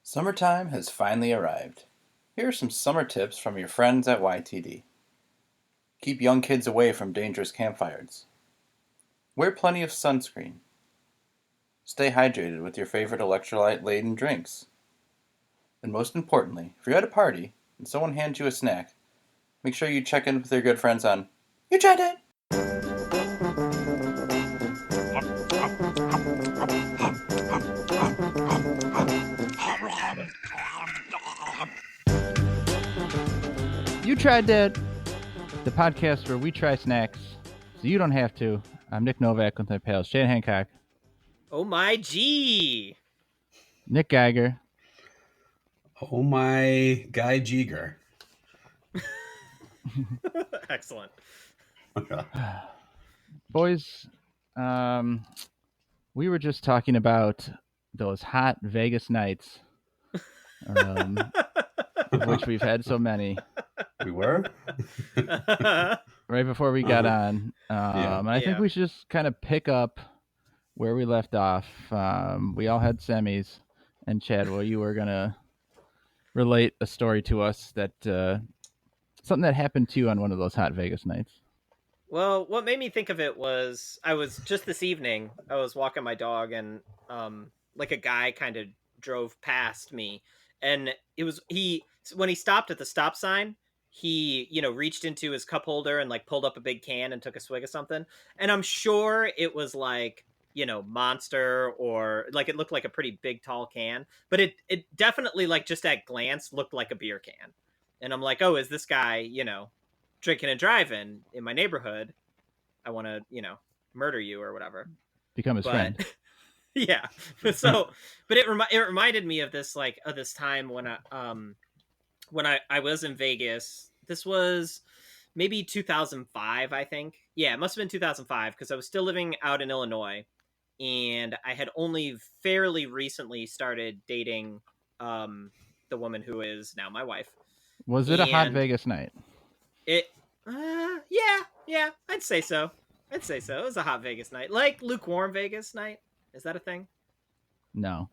Summertime has finally arrived. Here are some summer tips from your friends at YTD. Keep young kids away from dangerous campfires. Wear plenty of sunscreen. Stay hydrated with your favorite electrolyte-laden drinks. And most importantly, if you're at a party and someone hands you a snack, make sure you check in with your good friends on You Tried Dat! You Tried Dat, the podcast where we try snacks so you don't have to. I'm Nick Novak with my pals Shane Hancock, Oh my G! Nick Geiger, Oh my Guy Jeeger. Excellent. boys. We were just talking about those hot Vegas nights, of which we've had so many. We were? Right before we got on, and I think we should just kind of pick up where we left off. We all had semis, and Chad, well, you were gonna relate a story to us that something that happened to you on one of those hot Vegas nights. Well, what made me think of it was I was just this evening, I was walking my dog and like a guy kind of drove past me, and when he stopped at the stop sign, he, reached into his cup holder and like pulled up a big can and took a swig of something. And I'm sure it was like, Monster, or like it looked like a pretty big tall can, but it definitely, like, just at glance looked like a beer can. And I'm like, oh, is this guy, drinking and driving in my neighborhood? I want to, murder you or whatever. Become his friend. Yeah. So, but it reminded me of this, like, of this time when I was in Vegas. This was maybe 2005, I think. Yeah, it must have been 2005, because I was still living out in Illinois, and I had only fairly recently started dating the woman who is now my wife. Was it a hot Vegas night? Yeah, I'd say so. It was a hot Vegas night. Like lukewarm Vegas night. Is that a thing? No.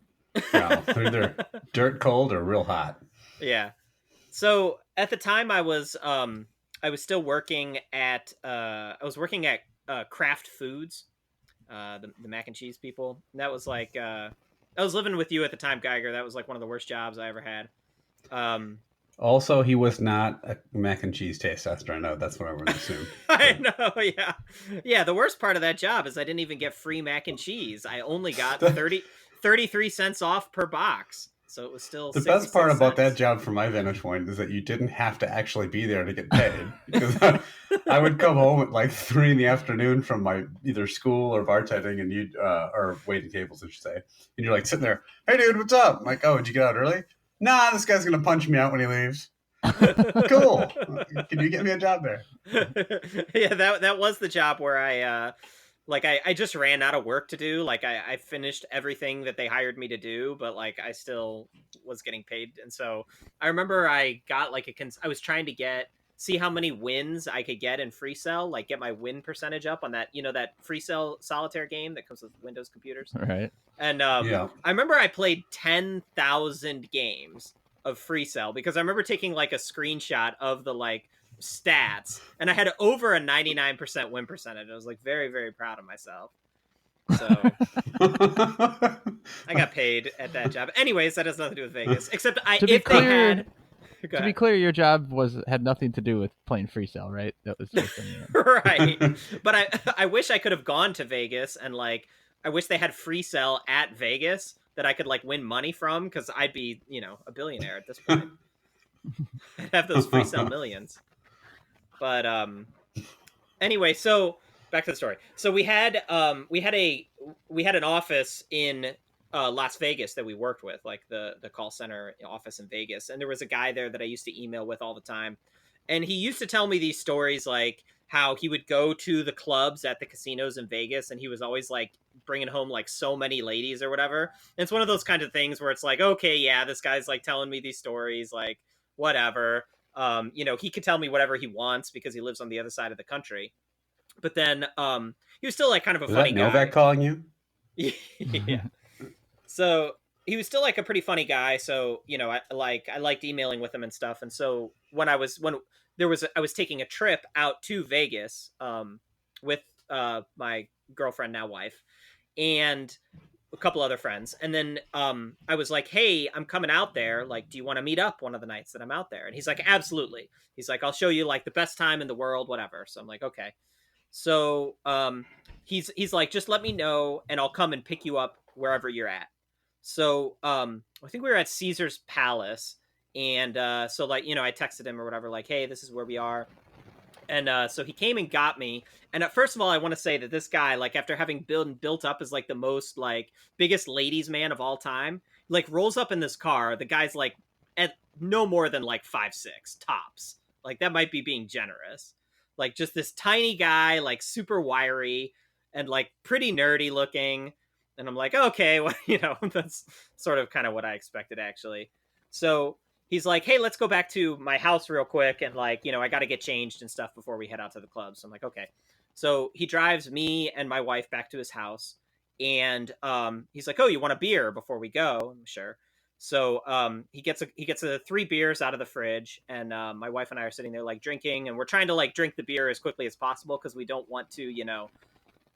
No, they're either dirt cold or real hot. Yeah. So at the time I was still working at Kraft Foods, the mac and cheese people. And that was like I was living with you at the time, Geiger. That was like one of the worst jobs I ever had. Also, he was not a mac and cheese taste tester. I know that's what I would assume. I know, yeah. Yeah, the worst part of that job is I didn't even get free mac and cheese. I only got 33 cents off per box. So it was still the best part about that job from my vantage point is that you didn't have to actually be there to get paid. Because I would come home at like 3 p.m. from my either school or bartending, and you'd or waiting tables, I should say. And you're like sitting there, hey dude, what's up? I'm like, oh, did you get out early? Nah, this guy's gonna punch me out when he leaves. Cool. Can you get me a job there? Yeah, that was the job where I just ran out of work to do. Like I finished everything that they hired me to do, but like I still was getting paid. And so I remember I got like I was trying to see how many wins I could get in free cell, like get my win percentage up on that, that free cell solitaire game that comes with Windows computers. Right. And I remember I played 10,000 games of free cell, because I remember taking like a screenshot of the like stats, and I had over a 99% win percentage. I was like very, very proud of myself. So I got paid at that job. Anyways, that has nothing to do with Vegas, except to be clear, your job had nothing to do with playing free cell, right? That was just right. But I wish I could have gone to Vegas, and like I wish they had free cell at Vegas that I could like win money from, because I'd be, a billionaire at this point. I'd have those free cell millions. But anyway, so back to the story. So we had an office in Las Vegas that we worked with, like the call center office in Vegas, and there was a guy there that I used to email with all the time, and he used to tell me these stories, like how he would go to the clubs at the casinos in Vegas, and he was always like bringing home like so many ladies or whatever. And it's one of those kind of things where it's like, okay, yeah, this guy's like telling me these stories, like whatever. He could tell me whatever he wants because he lives on the other side of the country. But then he was still like kind of a funny guy. Novak calling you? Yeah. So he was still like a pretty funny guy. So, you know, I liked emailing with him and stuff. And so when I was taking a trip out to Vegas, with my girlfriend, now wife, and a couple other friends. And then I was like, hey, I'm coming out there. Like, do you want to meet up one of the nights that I'm out there? And he's like, absolutely. He's like, I'll show you like the best time in the world, whatever. So I'm like, okay. So he's like, just let me know and I'll come and pick you up wherever you're at. So I think we were at Caesar's Palace. And so like, you know, I texted him or whatever, like, hey, this is where we are. And so he came and got me. And first of all, I want to say that this guy, like, after having built up as like the most like biggest ladies man of all time, like rolls up in this car. The guy's like at no more than like 5'6" tops. Like that might be being generous. Like just this tiny guy, like super wiry and like pretty nerdy looking. And I'm like, okay, well, you know, that's sort of kind of what I expected actually. So he's like, hey, let's go back to my house real quick. And like, you know, I got to get changed and stuff before we head out to the club. So I'm like, okay. So he drives me and my wife back to his house. And he's like, oh, you want a beer before we go? I'm sure. So he gets 3 beers out of the fridge. And my wife and I are sitting there like drinking. And we're trying to like drink the beer as quickly as possible because we don't want to, you know,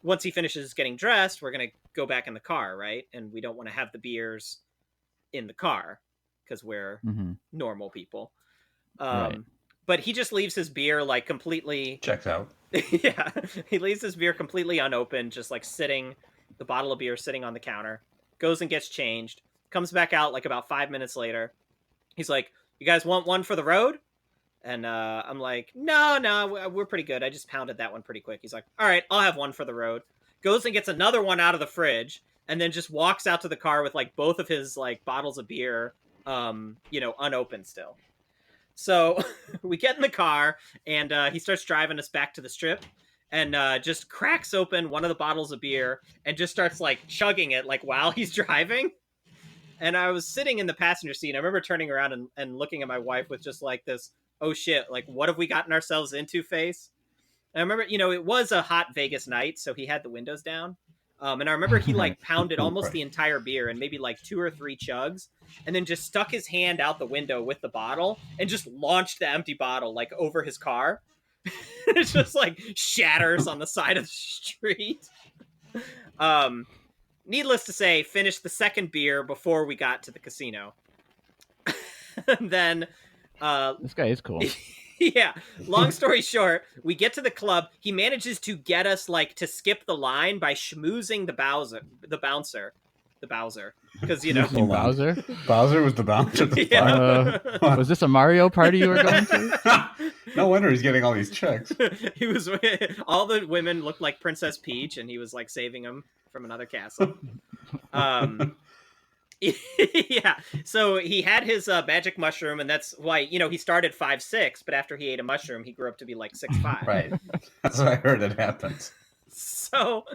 once he finishes getting dressed, we're going to go back in the car, right? And we don't want to have the beers in the car because we're normal people. Right. But he just leaves his beer like completely checks out. Yeah, he leaves his beer completely unopened, just like the bottle of beer sitting on the counter. Goes and gets changed. Comes back out like about 5 minutes later. He's like, "You guys want one for the road?" And I'm like, "No, we're pretty good. I just pounded that one pretty quick." He's like, "All right, I'll have one for the road." Goes and gets another one out of the fridge, and then just walks out to the car with like both of his like bottles of beer, you know, unopened still. So we get in the car and he starts driving us back to the strip and just cracks open one of the bottles of beer and just starts like chugging it like while he's driving. And I was sitting in the passenger seat. I remember turning around and looking at my wife with just like this, oh shit, like what have we gotten ourselves into face? And I remember, you know, it was a hot Vegas night, so he had the windows down. And I remember he like pounded almost the entire beer and maybe like 2 or 3 chugs and then just stuck his hand out the window with the bottle and just launched the empty bottle like over his car. It just like shatters on the side of the street. Needless to say, finished the second beer before we got to the casino. Then this guy is cool. Yeah, long story short, we get to the club. He manages to get us like to skip the line by schmoozing the bouncer, because you know Bowser was the bouncer. Yeah. Was this a Mario party you were going to? No wonder he's getting all these checks. He was all the women looked like Princess Peach, and he was like saving them from another castle. Yeah, so he had his magic mushroom, and that's why, you know, he started 5'6", but after he ate a mushroom, he grew up to be like 6'5". Right, that's what I heard it happens. So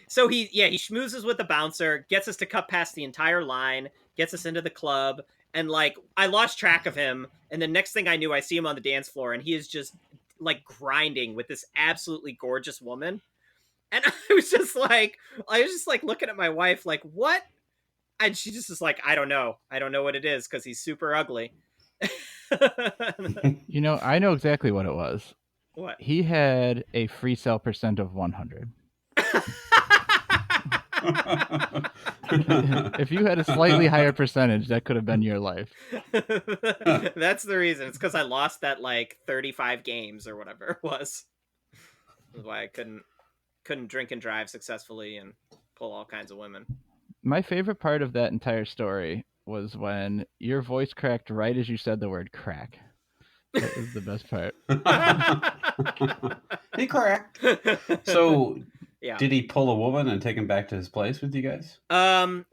he schmoozes with the bouncer, gets us to cut past the entire line, gets us into the club, and like I lost track of him, and the next thing I knew, I see him on the dance floor, and he is just like grinding with this absolutely gorgeous woman, and I was just like looking at my wife like, what? And she just is like, I don't know what it is because he's super ugly. You know, I know exactly what it was. What? He had a free sell percent of 100. If you had a slightly higher percentage, that could have been your life. That's the reason. It's because I lost that like 35 games or whatever it was. That's why I couldn't drink and drive successfully and pull all kinds of women. My favorite part of that entire story was when your voice cracked right as you said the word crack. That was the best part. He cracked. So yeah. Did he pull a woman and take him back to his place with you guys?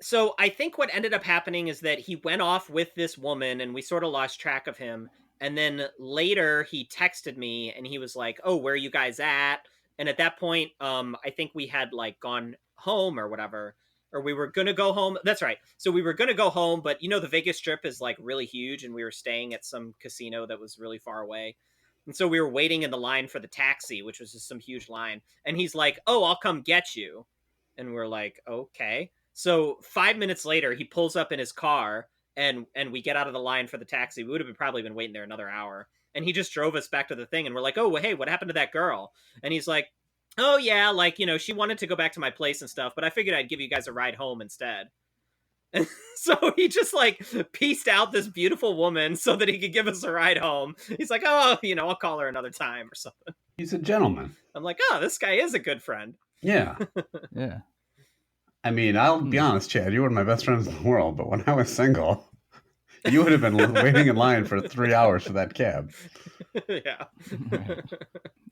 So I think what ended up happening is that he went off with this woman and we sort of lost track of him. And then later he texted me and he was like, oh, where are you guys at? And at that point, I think we had like gone home or whatever, or we were going to go home. That's right. So we were going to go home, but you know, the Vegas Strip is like really huge and we were staying at some casino that was really far away. And so we were waiting in the line for the taxi, which was just some huge line. And he's like, oh, I'll come get you. And we're like, okay. So 5 minutes later, he pulls up in his car, and we get out of the line for the taxi. We would have probably been waiting there another hour. And he just drove us back to the thing, and we're like, oh, well, hey, what happened to that girl? And he's like, oh, yeah, like, she wanted to go back to my place and stuff, but I figured I'd give you guys a ride home instead. And so he just, like, pieced out this beautiful woman so that he could give us a ride home. He's like, oh, I'll call her another time or something. He's a gentleman. I'm like, oh, this guy is a good friend. Yeah. Yeah. I mean, I'll be honest, Chad, you were my best friends in the world, but when I was single, you would have been waiting in line for 3 hours for that cab. Yeah. Right.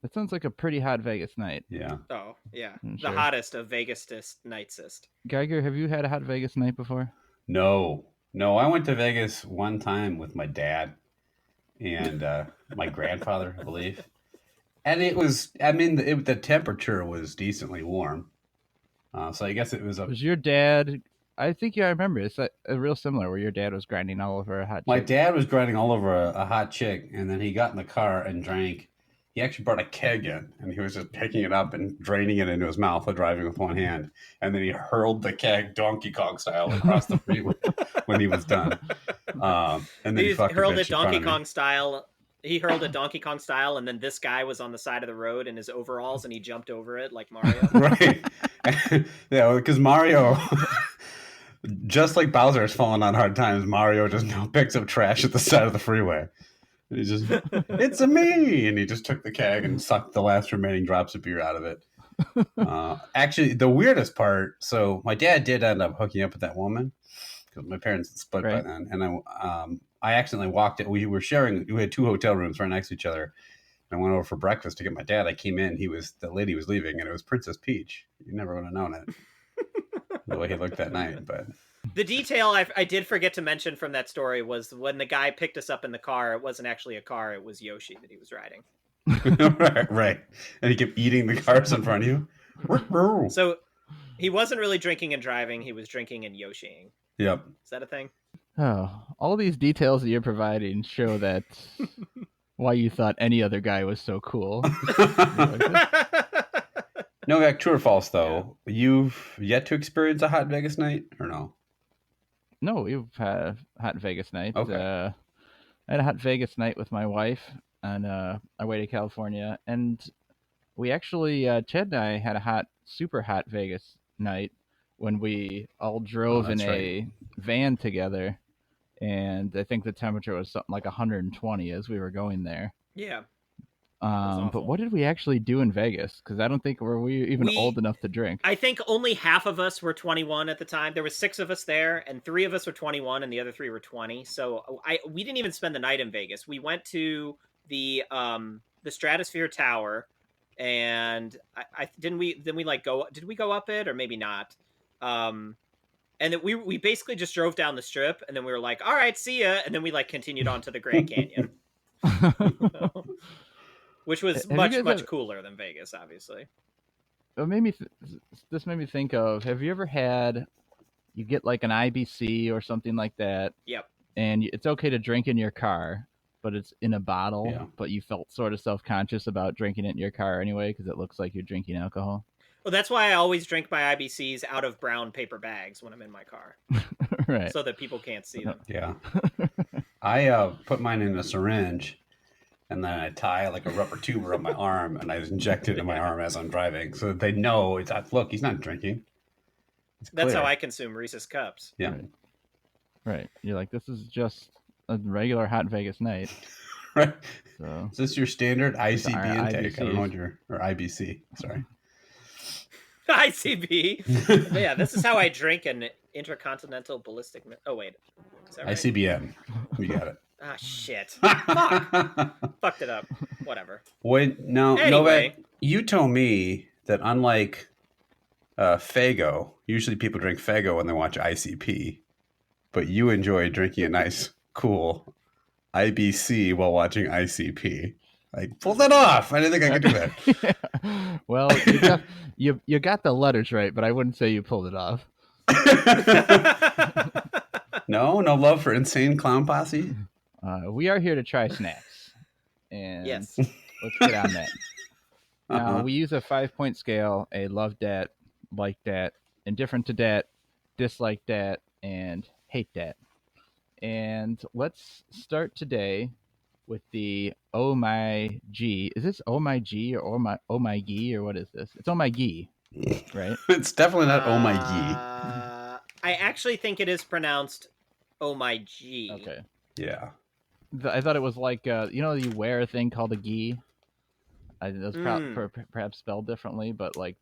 That sounds like a pretty hot Vegas night. Yeah. Oh, yeah. Sure. The hottest of Vegas nightsist. Geiger, have you had a hot Vegas night before? No, I went to Vegas one time with my dad and my grandfather, I believe. And it was, the temperature was decently warm. So I guess it was Was your dad, I think I remember, it's a real similar where your dad was grinding all over a hot chick. My dad was grinding all over a hot chick, and then he got in the car and drank. He actually brought a keg in, and he was just picking it up and draining it into his mouth while driving with one hand. And then he hurled the keg Donkey Kong style across the freeway when he was done. And then he hurled it Donkey Kong style. He hurled it Donkey Kong style, and then this guy was on the side of the road in his overalls, and he jumped over it like Mario. Right. Yeah, because Mario, just like Bowser's fallen on hard times, Mario just now picks up trash at the side of the freeway. And he just, it's a me! And he just took the keg and sucked the last remaining drops of beer out of it. Actually, the weirdest part, so my dad did end up hooking up with that woman, because my parents had split by then. And I accidentally walked it. We had 2 hotel rooms right next to each other. I went over for breakfast to get my dad. I came in, the lady was leaving, and it was Princess Peach. You never would have known it. The way he looked that night, but the detail I did forget to mention from that story was when the guy picked us up in the car, it wasn't actually a car, it was Yoshi that he was riding. right. And he kept eating the cars in front of you. So he wasn't really drinking and driving, he was drinking and Yoshiing. Yep. Is that a thing? Oh, all these details that you're providing show that why you thought any other guy was so cool. No, true or false, though? Yeah. You've yet to experience a hot Vegas night, or no? No, we've had a hot Vegas night. Okay. I had a hot Vegas night with my wife on our way to California, and we actually, Chad and I had a super hot Vegas night when we all drove in a van together, and I think the temperature was something like 120 as we were going there. Yeah. But what did we actually do in Vegas? Because I don't think we even old enough to drink. I think only half of us were 21 at the time. There were 6 of us there, and 3 of us were 21, and the other 3 were 20. So we didn't even spend the night in Vegas. We went to the Stratosphere Tower, and did we go up it or maybe not? And then we basically just drove down the strip, and then we were like, all right, see ya, and then we continued on to the Grand Canyon. Which was much cooler than Vegas, obviously. This made me think of, have you ever had, you get like an IBC or something like that? Yep. And it's okay to drink in your car, but it's in a bottle, but you felt sort of self-conscious about drinking it in your car anyway, because it looks like you're drinking alcohol. Well, that's why I always drink my IBCs out of brown paper bags when I'm in my car. Right. So that people can't see them. Yeah. I put mine in a syringe, and then I tie like a rubber tube around my arm, and I inject it in my arm as I'm driving, so that they know look, he's not drinking. That's how I consume Reese's Cups. Yeah. Right. You're like, this is just a regular hot Vegas night. Right. So, is this your standard ICB intake? IBCs. I don't know what or IBC. Sorry. ICB. Yeah, this is how I drink an intercontinental ballistic. Oh wait, is that right? ICBM. We got it. Ah, shit. Fuck. Fucked it up. Whatever. Novak, you told me that unlike Faygo, usually people drink Faygo when they watch ICP, but you enjoy drinking a nice, cool IBC while watching ICP. I pulled that off. I didn't think I could do that. Yeah. Well, you got the letters right, but I wouldn't say you pulled it off. No love for Insane Clown Posse? We are here to try snacks. And yes. Let's get on that. We use a 5-point scale, a love dat, like dat, indifferent to dat, dislike dat, and hate dat. And let's start today with the Oh My Ghee. Is this Oh My Ghee or Oh My Ghee or what is this? It's Oh My Ghee, right? It's definitely not Oh My Ghee. I actually think it is pronounced Oh My Ghee. Okay. Yeah. I thought it was like you wear a thing called a gi. It was perhaps spelled differently, but like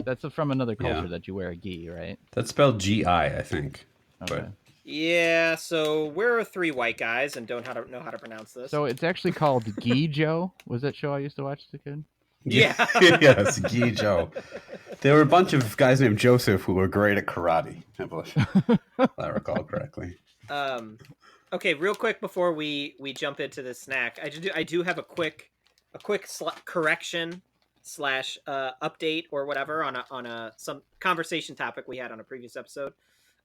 that's from another culture that you wear a gi, right? That's spelled G-I, I think. Okay. But... Yeah, so we're 3 white guys and don't know how to pronounce this. So it's actually called Ghee Joe. Was that show I used to watch as a kid? Yeah. Yes, Ghee Joe. There were a bunch of guys named Joseph who were great at karate, if I recall correctly. Okay, real quick before we jump into this snack, I do have a quick correction / update or whatever on some conversation topic we had on a previous episode.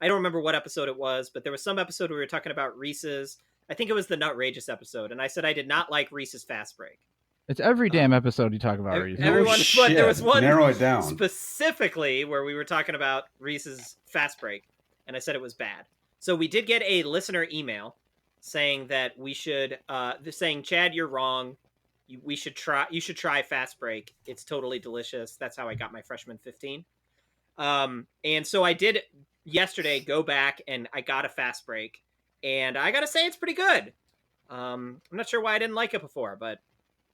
I don't remember what episode it was, but there was some episode where we were talking about Reese's. I think it was the Nutrageous episode, and I said I did not like Reese's Fast Break. It's every damn episode you talk about Reese's. But there was one narrow it down specifically where we were talking about Reese's Fast Break, and I said it was bad. So we did get a listener email saying that we should, saying, Chad, you're wrong. You should try Fast Break. It's totally delicious. That's how I got my freshman 15. And so I did yesterday go back and I got a Fast Break, and I gotta say it's pretty good. I'm not sure why I didn't like it before, but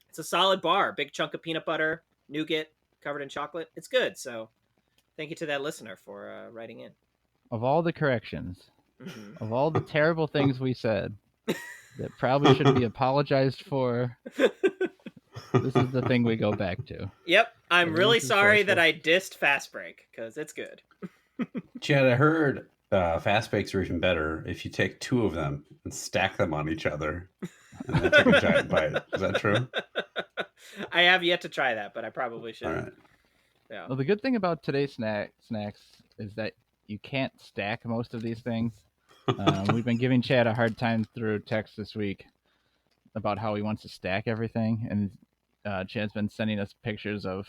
it's a solid bar. Big chunk of peanut butter, nougat covered in chocolate. It's good. So thank you to that listener for writing in. Of all the corrections, of all the terrible things we said that probably should be apologized for, this is the thing we go back to. Yep. I'm really sorry that I dissed Fast Break, because it's good. Chad, I heard Fast Breaks are even better if you take 2 of them and stack them on each other and then take a giant bite. Is that true? I have yet to try that, but I probably should. All right. Yeah. Well, the good thing about today's snacks is that you can't stack most of these things. We've been giving Chad a hard time through text this week about how he wants to stack everything, and Chad's been sending us pictures of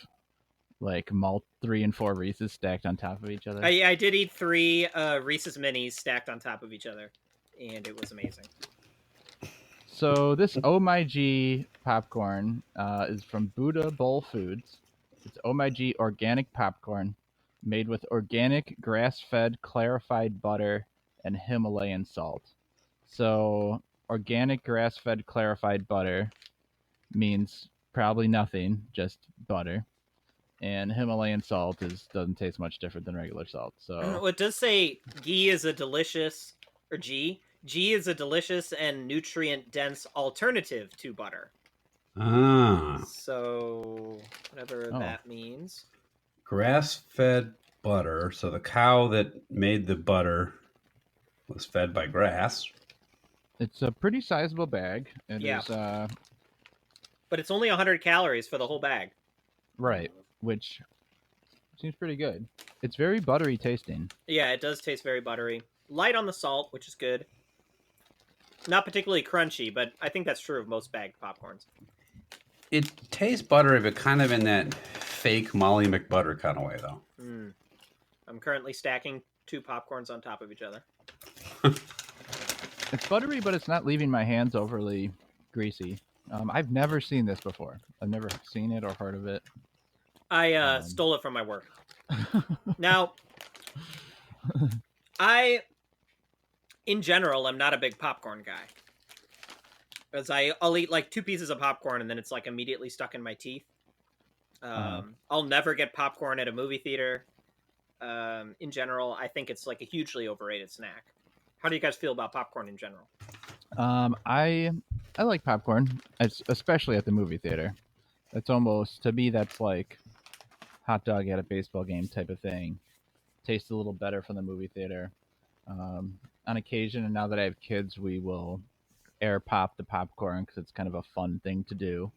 like malt 3 and 4 Reese's stacked on top of each other. I did eat 3 Reese's Minis stacked on top of each other, and it was amazing. So this Oh My Ghee popcorn is from Buddha Bowl Foods. It's Oh My Ghee organic popcorn made with organic grass-fed clarified butter and Himalayan salt. So organic grass-fed clarified butter means probably nothing, just butter. And Himalayan salt doesn't taste much different than regular salt. So well, it does say ghee is a delicious, or ghee is a delicious and nutrient-dense alternative to butter. Ah. So whatever that means. Grass-fed butter. So the cow that made the butter was fed by grass. It's a pretty sizable bag. It is, but it's only 100 calories for the whole bag. Right, which seems pretty good. It's very buttery tasting. Yeah, it does taste very buttery. Light on the salt, which is good. Not particularly crunchy, but I think that's true of most bagged popcorns. It tastes buttery, but kind of in that fake Molly McButter kind of way, though. I'm currently stacking 2 popcorns on top of each other. It's buttery, but it's not leaving my hands overly greasy. I've never seen this before. I've never seen it or heard of it. I stole it from my work. Now, in general, I'm not a big popcorn guy. Because I'll eat like 2 pieces of popcorn and then it's like immediately stuck in my teeth. I'll never get popcorn at a movie theater. In general, I think it's like a hugely overrated snack. How do you guys feel about popcorn in general? I like popcorn, especially at the movie theater. It's almost, to me, that's like hot dog at a baseball game type of thing. Tastes a little better from the movie theater. On occasion, and now that I have kids, we will air pop the popcorn because it's kind of a fun thing to do.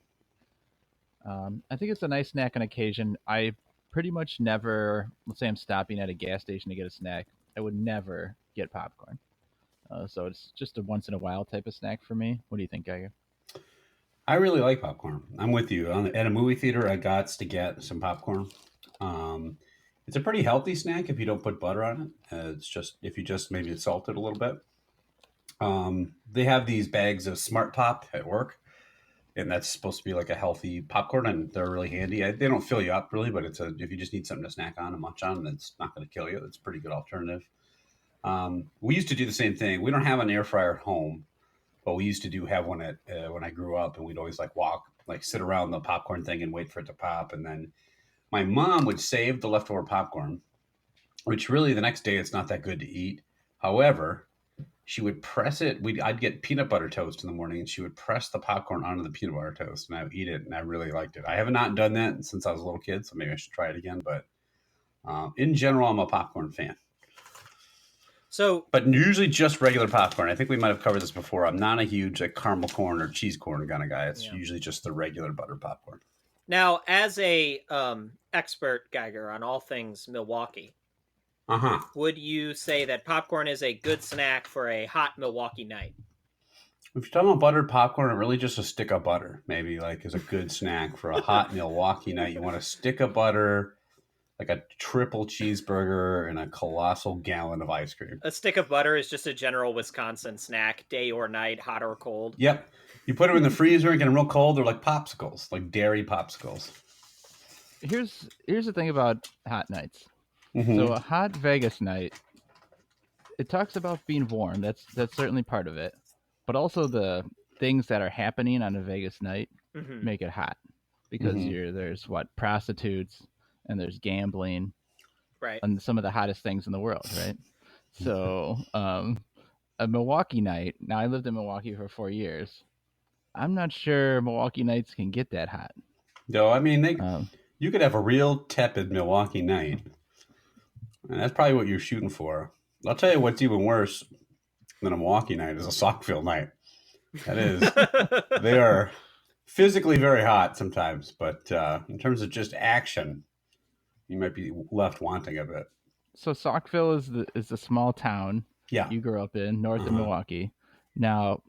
I think it's a nice snack on occasion. I pretty much never, let's say I'm stopping at a gas station to get a snack, I would never get popcorn. So it's just a once in a while type of snack for me. What do you think, Geiger? I really like popcorn. I'm with you. At a movie theater, I got to get some popcorn. It's a pretty healthy snack if you don't put butter on it. It's just if you just maybe salt it a little bit. They have these bags of Smart Pop at work, and that's supposed to be like a healthy popcorn, and they're really handy. They don't fill you up really, but if you just need something to snack on and munch on, it's not going to kill you. It's a pretty good alternative. We used to do the same thing. We don't have an air fryer at home, but we used to have one at when I grew up, and we'd always sit around the popcorn thing and wait for it to pop, and then my mom would save the leftover popcorn, which really the next day it's not that good to eat. However, she would press it. I'd get peanut butter toast in the morning, and she would press the popcorn onto the peanut butter toast, and I would eat it, and I really liked it. I have not done that since I was a little kid, so maybe I should try it again. But in general, I'm a popcorn fan. But usually just regular popcorn. I think we might have covered this before. I'm not a huge caramel corn or cheese corn kind of guy. It's usually just the regular butter popcorn. Now, as a expert, Geiger, on all things Milwaukee, would you say that popcorn is a good snack for a hot Milwaukee night? If you're talking about buttered popcorn, really just a stick of butter maybe is a good snack for a hot Milwaukee night. You want a stick of butter, like a triple cheeseburger, and a colossal gallon of ice cream. A stick of butter is just a general Wisconsin snack, day or night, hot or cold. Yep. You put them in the freezer and get them real cold. They're like popsicles, like dairy popsicles. Here's the thing about hot nights. Mm-hmm. So a hot Vegas night, it talks about being warm. That's certainly part of it. But also the things that are happening on a Vegas night make it hot. Because there's prostitutes and there's gambling. Right. And some of the hottest things in the world, right? So a Milwaukee night, now I lived in Milwaukee for 4 years. I'm not sure Milwaukee nights can get that hot. No, I mean, you could have a real tepid Milwaukee night. And that's probably what you're shooting for. I'll tell you what's even worse than a Milwaukee night is a Saukville night. That is, they are physically very hot sometimes, but in terms of just action, you might be left wanting a bit. So Saukville is the small town you grew up in, north of Milwaukee. Now,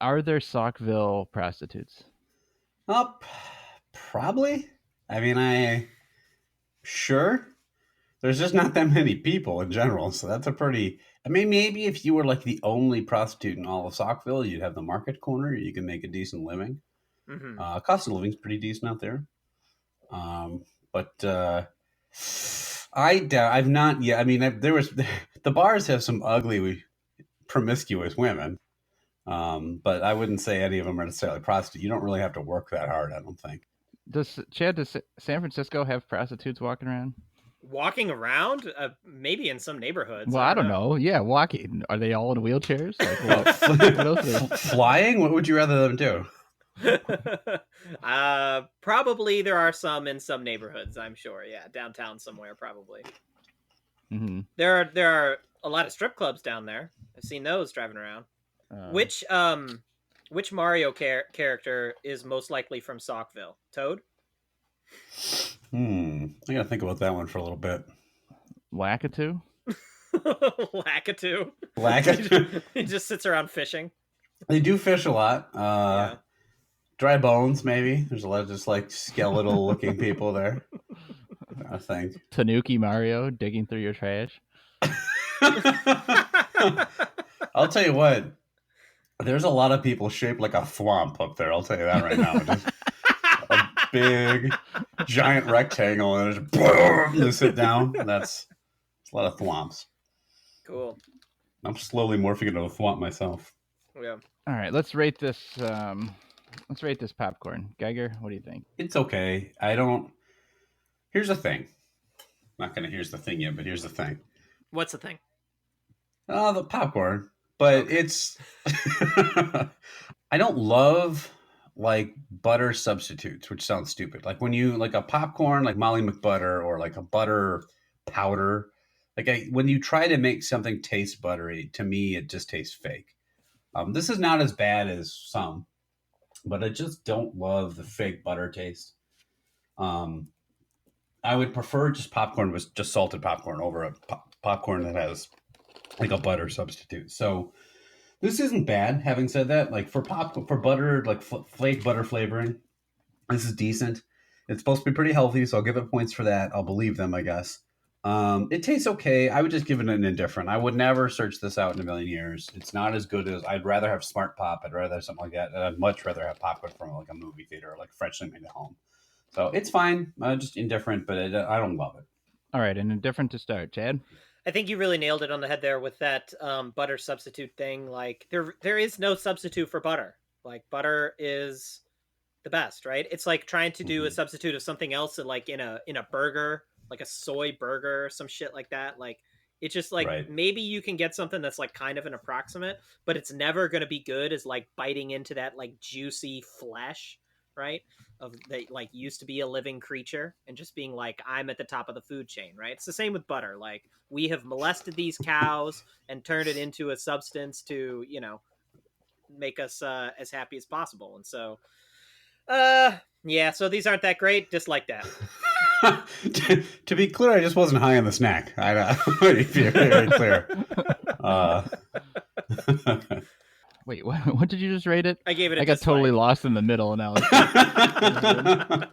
are there Saukville prostitutes? Probably. I mean, sure. There's just not that many people in general, so that's maybe if you were like the only prostitute in all of Saukville, you'd have the market corner. You can make a decent living. Cost of living's pretty decent out there. But I doubt. I've not yet. I mean, the bars have some ugly, promiscuous women. But I wouldn't say any of them are necessarily prostitutes. You don't really have to work that hard, I don't think. Does San Francisco have prostitutes walking around? Walking around? Maybe in some neighborhoods. Well, I don't know. Yeah, walking. Are they all in wheelchairs? What else Flying? What would you rather them do? Probably there are some in some neighborhoods, I'm sure. Yeah, downtown somewhere, probably. Mm-hmm. There are a lot of strip clubs down there. I've seen those driving around. Which Mario character is most likely from Saukville? Toad? I gotta think about that one for a little bit. Lakitu? Lakitu. He just sits around fishing. They do fish a lot. Dry bones, maybe. There's a lot of just like skeletal looking people there. I think. Tanuki Mario digging through your trash. I'll tell you what. There's a lot of people shaped like a thwomp up there. I'll tell you that right now. Just a big, giant rectangle, and just boom, they sit down. That's a lot of thwomps. Cool. I'm slowly morphing into a thwomp myself. Yeah. All right, let's rate this. Let's rate this popcorn. Geiger, what do you think? It's okay. Here's the thing. I'm not gonna. Here's the thing yet, but here's the thing. What's the thing? The popcorn. But it's, I don't love like butter substitutes, which sounds stupid. Like when you like a popcorn, like Molly McButter or like a butter powder, when you try to make something taste buttery, to me, it just tastes fake. This is not as bad as some, but I just don't love the fake butter taste. I would prefer just popcorn with just salted popcorn over a popcorn that has like a butter substitute. So this isn't bad. Having said that, like for butter, like flake butter flavoring, this is decent. It's supposed to be pretty healthy, so I'll give it points for that. I'll believe them, I guess. It tastes okay. I would just give it an indifferent. I would never search this out in a million years. It's not as good as I'd rather have Smart Pop. I'd rather have something like that. And I'd much rather have popcorn from like a movie theater, or like freshly made at home. So it's fine. Just indifferent, but I don't love it. All right, and indifferent to start, Chad. I think you really nailed it on the head there with that butter substitute thing. Like there is no substitute for butter. Like butter is the best, right? It's like trying to do a substitute of something else, like in a burger, like a soy burger or some shit like that. Like it's just like maybe you can get something that's like kind of an approximate, but it's never going to be good as like biting into that like juicy flesh, right? Of that like used to be a living creature and just being like, I'm at the top of the food chain, right? It's the same with butter. Like we have molested these cows and turned it into a substance to, make us as happy as possible. And so yeah, so these aren't that great, just like that. To be clear, I just wasn't high on the snack. I want to be very clear. Wait, what did you just rate it? I gave it. I got totally lost in the middle, and I was.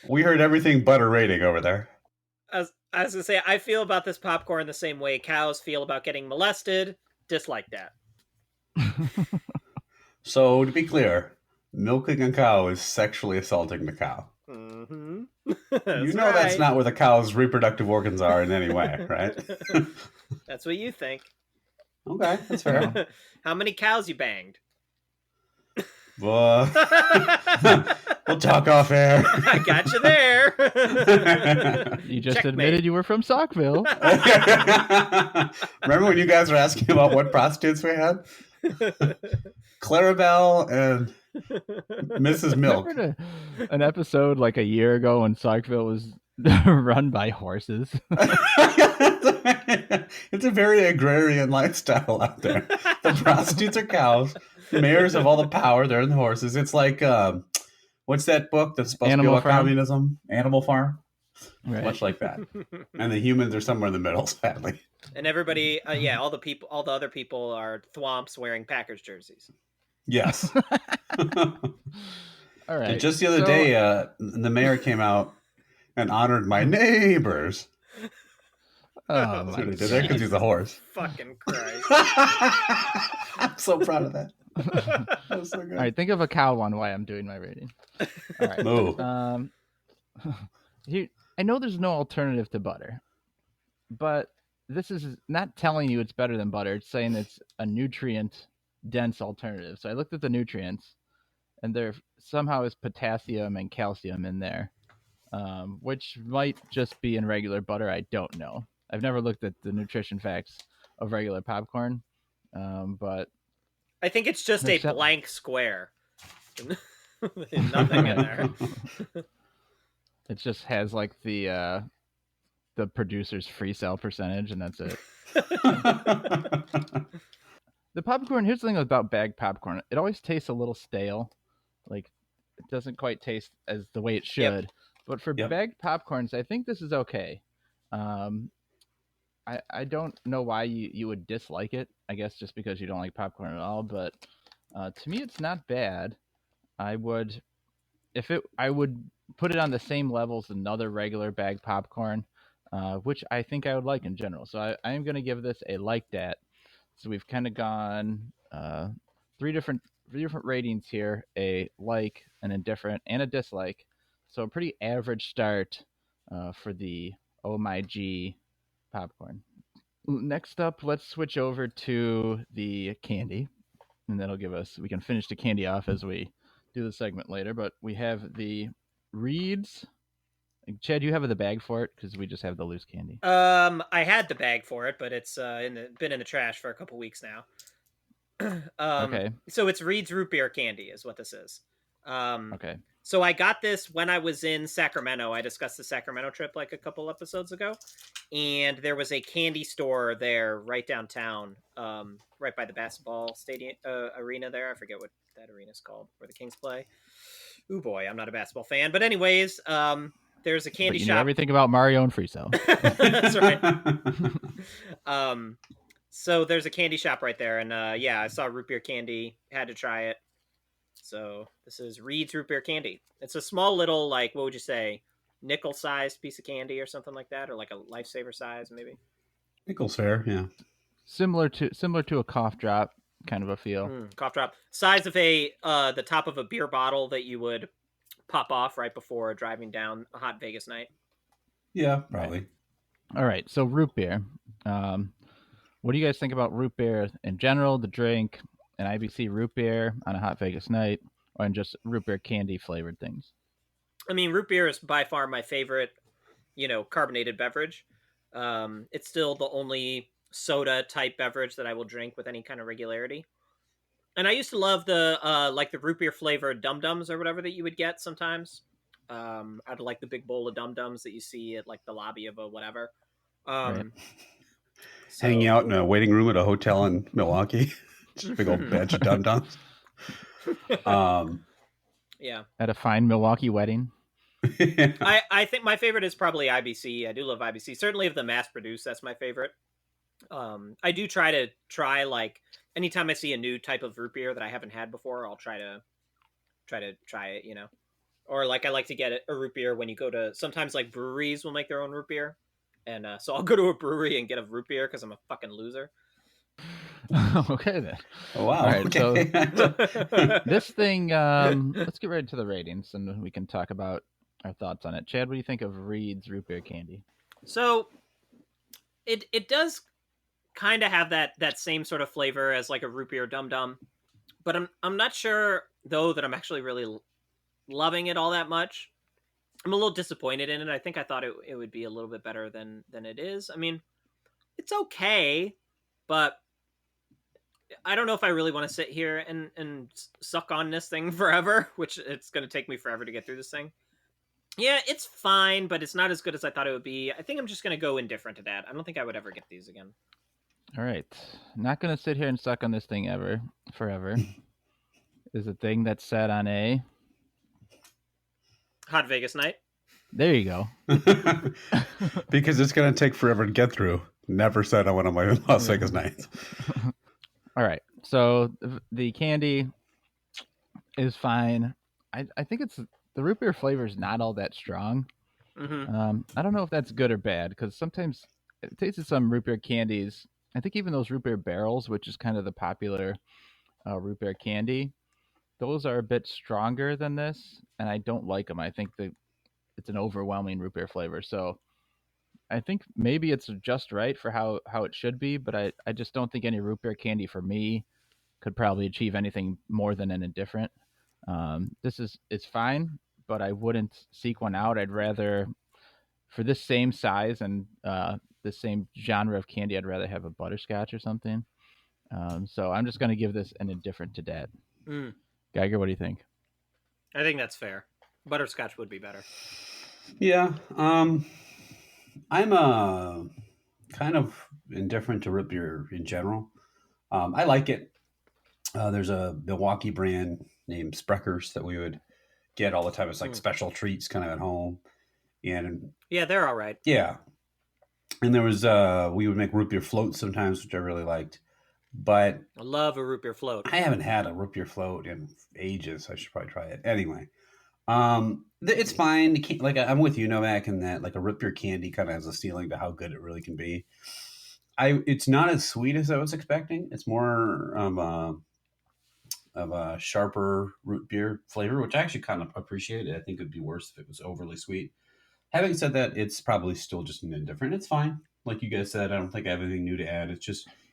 We heard everything but a rating over there. I was gonna say, I feel about this popcorn the same way cows feel about getting molested. Dislike that. So to be clear, milking a cow is sexually assaulting the cow. Mm-hmm. That's not where the cow's reproductive organs are in any way, right? That's what you think. Okay, that's fair. How many cows you banged? We'll talk off air. I got you there. You just admitted you were from Saukville. Remember when you guys were asking about what prostitutes we had? Clarabelle and Mrs. Milk. Remember an episode like a year ago when Saukville was run by horses? It's a very agrarian lifestyle out there. The prostitutes are cows. Mayors have all the power. They're in the horses. It's like, what's that book that's supposed to be about communism? Animal Farm? Right. Much like that. And the humans are somewhere in the middle, sadly. And everybody, all the other people are thwomps wearing Packers jerseys. Yes. All right. And just the other day, the mayor came out and honored my neighbors. Oh, my God. Did that because he's a horse. Fucking Christ. I'm so proud of that. That was so good. All right, think of a cow one while I'm doing my rating. All right. Move. I know there's no alternative to butter, but this is not telling you it's better than butter. It's saying it's a nutrient-dense alternative. So I looked at the nutrients, and there somehow is potassium and calcium in there, which might just be in regular butter. I don't know. I've never looked at the nutrition facts of regular popcorn, but I think it's just a blank square. Nothing in there. It just has like the producer's free sale percentage, and that's it. The popcorn, here's the thing about bagged popcorn. It always tastes a little stale. Like, it doesn't quite taste as the way it should. Yep. But for bagged popcorns, I think this is okay. I don't know why you would dislike it. I guess just because you don't like popcorn at all. But to me, it's not bad. I would put it on the same level as another regular bagged popcorn, which I think I would like in general. So I am going to give this a like that. So we've kind of gone three different ratings here: a like, an indifferent, and a dislike. So a pretty average start for the Oh My Ghee popcorn. Next up, let's switch over to the candy, and we can finish the candy off as we do the segment later. But we have the Reed's. Chad, you have the bag for it because we just have the loose candy. I had the bag for it, but it's been in the trash for a couple weeks now. Okay. So it's Reed's root beer candy is what this is. Okay. So I got this when I was in Sacramento. I discussed the Sacramento trip like a couple episodes ago, and there was a candy store there right downtown, right by the basketball stadium arena there. I forget what that arena's called where the Kings play. Ooh boy, I'm not a basketball fan, but anyways, there's a candy shop. Know everything about Mario and Free Cell. That's right. So there's a candy shop right there, and I saw root beer candy. Had to try it. So this is Reed's root beer candy. It's a small little, like, what would you say, nickel sized piece of candy or something like that, or like a lifesaver size maybe. Nickel's fair, yeah. Similar to a cough drop kind of a feel. Cough drop size of the top of a beer bottle that you would pop off right before driving down a hot Vegas night. Yeah, probably. Right. All right, so root beer. What do you guys think about root beer in general, the drink, an IBC root beer on a hot Vegas night, or in just root beer candy flavored things? I mean, root beer is by far my favorite, carbonated beverage. It's still the only soda type beverage that I will drink with any kind of regularity. And I used to love the the root beer flavored Dum Dums or whatever that you would get sometimes. Out of like the big bowl of Dum Dums that you see at like the lobby of a whatever. Right. Hanging out in a waiting room at a hotel in Milwaukee, just a big old batch of Dum Dums. Yeah. At a fine Milwaukee wedding. I think my favorite is probably IBC. I do love IBC. Certainly, if the mass produced, that's my favorite. I do try like anytime I see a new type of root beer that I haven't had before, I'll try to try it. Or like I like to get a root beer when you go to sometimes like breweries will make their own root beer, and so I'll go to a brewery and get a root beer because I'm a fucking loser. Okay then. Oh, wow. All right, okay. So this thing, let's get right into the ratings, and we can talk about our thoughts on it. Chad, what do you think of Reed's root beer candy? So, it does kind of have that same sort of flavor as like a root beer Dum Dum, but I'm not sure though that I'm actually really loving it all that much. I'm a little disappointed in it. I think I thought it would be a little bit better than it is. I mean, it's okay, but I don't know if I really want to sit here and suck on this thing forever, which it's going to take me forever to get through this thing. Yeah, it's fine, but it's not as good as I thought it would be. I think I'm just going to go indifferent to that. I don't think I would ever get these again. All right. Not going to sit here and suck on this thing forever. Is a thing that's set on a hot Vegas night. There you go. Because it's going to take forever to get through. Never said on one of my Las Vegas nights. All right. So the candy is fine. I think it's the root beer flavor is not all that strong. Mm-hmm. I don't know if that's good or bad because sometimes it tasted some root beer candies. I think even those root beer barrels, which is kind of the popular root beer candy, those are a bit stronger than this, and I don't like them. I think that it's an overwhelming root beer flavor. So I think maybe it's just right for how it should be, but I just don't think any root beer candy for me could probably achieve anything more than an indifferent. It's fine, but I wouldn't seek one out. I'd rather, for this same size and the same genre of candy, I'd rather have a butterscotch or something. So I'm just going to give this an indifferent to Dat. Geiger, what do you think? I think that's fair. Butterscotch would be better. Yeah. I'm kind of indifferent to root beer in general. I like it. There's a Milwaukee brand named Spreckers that we would get all the time. It's like special treats kind of at home. And yeah, they're all right. Yeah. And there was, we would make root beer floats sometimes, which I really liked. But I love a root beer float. I haven't had a root beer float in ages. I should probably try it. Anyway, it's fine. Like I'm with you, Novak, in that like a root beer candy kind of has a ceiling to how good it really can be. It's not as sweet as I was expecting. It's more of a sharper root beer flavor, which I actually kind of appreciate. I think it would be worse if it was overly sweet. Having said that, it's probably still just an indifferent. It's fine. Like you guys said, I don't think I have anything new to add.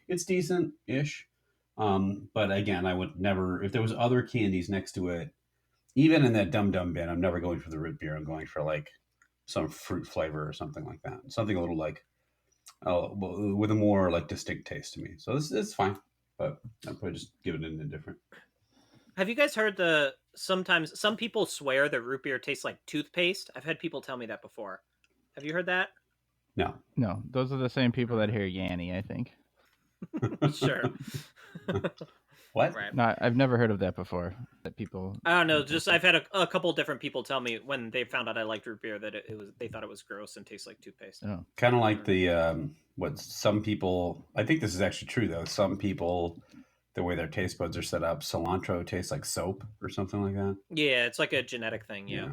It's decent-ish. But again, I would never, if there was other candies next to it, even in that Dum Dum bin, I'm never going for the root beer. I'm going for like some fruit flavor or something like that. Something a little like, with a more like distinct taste to me. So this is fine, but I'll probably just give it an indifferent. Have you guys heard sometimes some people swear that root beer tastes like toothpaste? I've had people tell me that before. Have you heard that? No. Those are the same people that hear Yanny, I think. Sure. What? Right. No, I've never heard of that before. That people. I don't know. Just I've had a couple different people tell me when they found out I liked root beer that they thought it was gross and tastes like toothpaste. Oh. Kind of like the what some people. I think this is actually true though. Some people, the way their taste buds are set up, cilantro tastes like soap or something like that. Yeah, it's like a genetic thing. Yeah.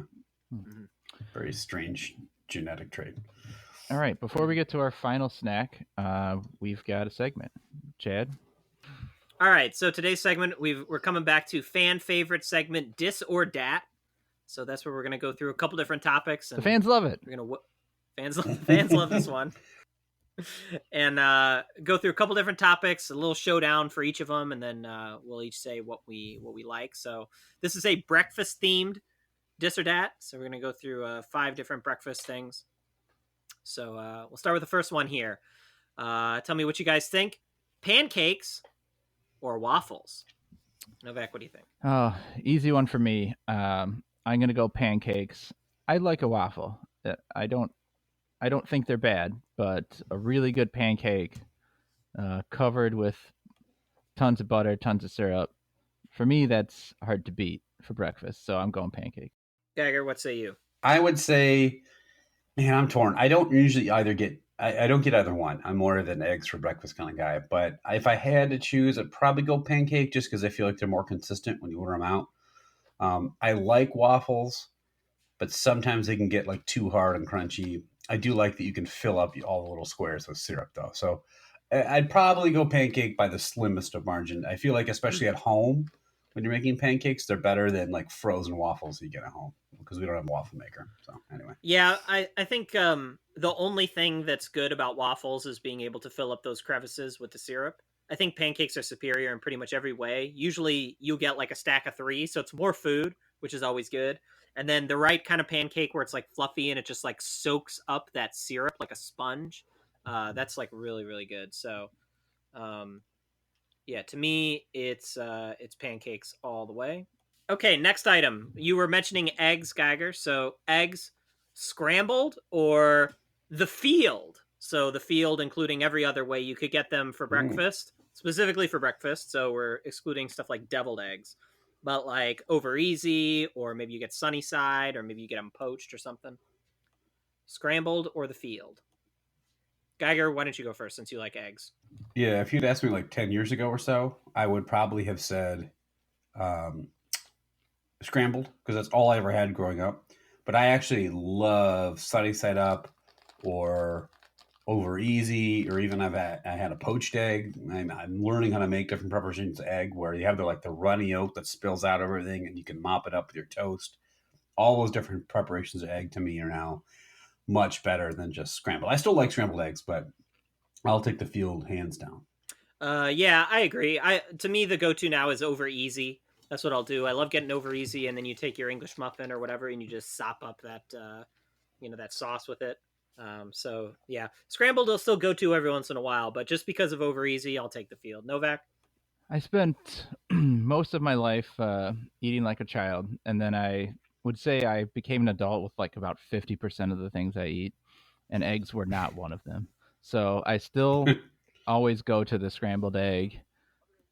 Mm-hmm. very strange genetic trait. All right, before we get to our final snack, we've got a segment. Chad? All right, so today's segment, we're coming back to fan favorite segment, Dis or Dat. So that's where we're going to go through a couple different topics. And the fans love it. We're gonna fans love this one. And go through a couple different topics, a little showdown for each of them, and then we'll each say what we like. So this is a breakfast themed Dis or Dat. So we're gonna go through 5 different breakfast things. So we'll start with the first one here. Tell me what you guys think: pancakes or waffles? Novak, what do you think? Oh, easy one for me. I'm gonna go pancakes. I like a waffle. I don't think they're bad, but a really good pancake covered with tons of butter, tons of syrup. For me, that's hard to beat for breakfast, so I'm going pancake. Geiger, what say you? I would say, man, I'm torn. I don't usually either get, I don't get either one. I'm more of an eggs for breakfast kind of guy. But if I had to choose, I'd probably go pancake just because I feel like they're more consistent when you order them out. I like waffles, but sometimes they can get like too hard and crunchy. I do like that you can fill up all the little squares with syrup though. So I'd probably go pancake by the slimmest of margin. I feel like especially at home when you're making pancakes, they're better than like frozen waffles you get at home because we don't have a waffle maker. So anyway. Yeah, I think the only thing that's good about waffles is being able to fill up those crevices with the syrup. I think pancakes are superior in pretty much every way. Usually you'll get like a stack of 3, so it's more food, which is always good. And then the right kind of pancake where it's like fluffy and it just like soaks up that syrup like a sponge. That's like really, really good. So, yeah, to me, it's pancakes all the way. Okay, next item. You were mentioning eggs, Geiger. So eggs scrambled or the field. So the field, including every other way you could get them for breakfast, specifically for breakfast. So we're excluding stuff like deviled eggs, but like over easy, or maybe you get sunny side, or maybe you get them poached or something. Scrambled or the field. Geiger, why don't you go first since you like eggs? Yeah, if you'd asked me like 10 years ago or so, I would probably have said scrambled because that's all I ever had growing up. But I actually love sunny side up or over easy, or even I had a poached egg. I'm learning how to make different preparations of egg where you have the runny yolk that spills out everything and you can mop it up with your toast. All those different preparations of egg to me are now much better than just scrambled. I still like scrambled eggs, but I'll take the field hands down. Yeah, I agree. To me, the go-to now is over easy. That's what I'll do. I love getting over easy, and then you take your English muffin or whatever, and you just sop up that, that sauce with it. So yeah, scrambled will still go to every once in a while, but just because of over easy, I'll take the field. Novak? I spent most of my life eating like a child, and then I would say I became an adult with like about 50% of the things I eat, and eggs were not one of them. So I still always go to the scrambled egg.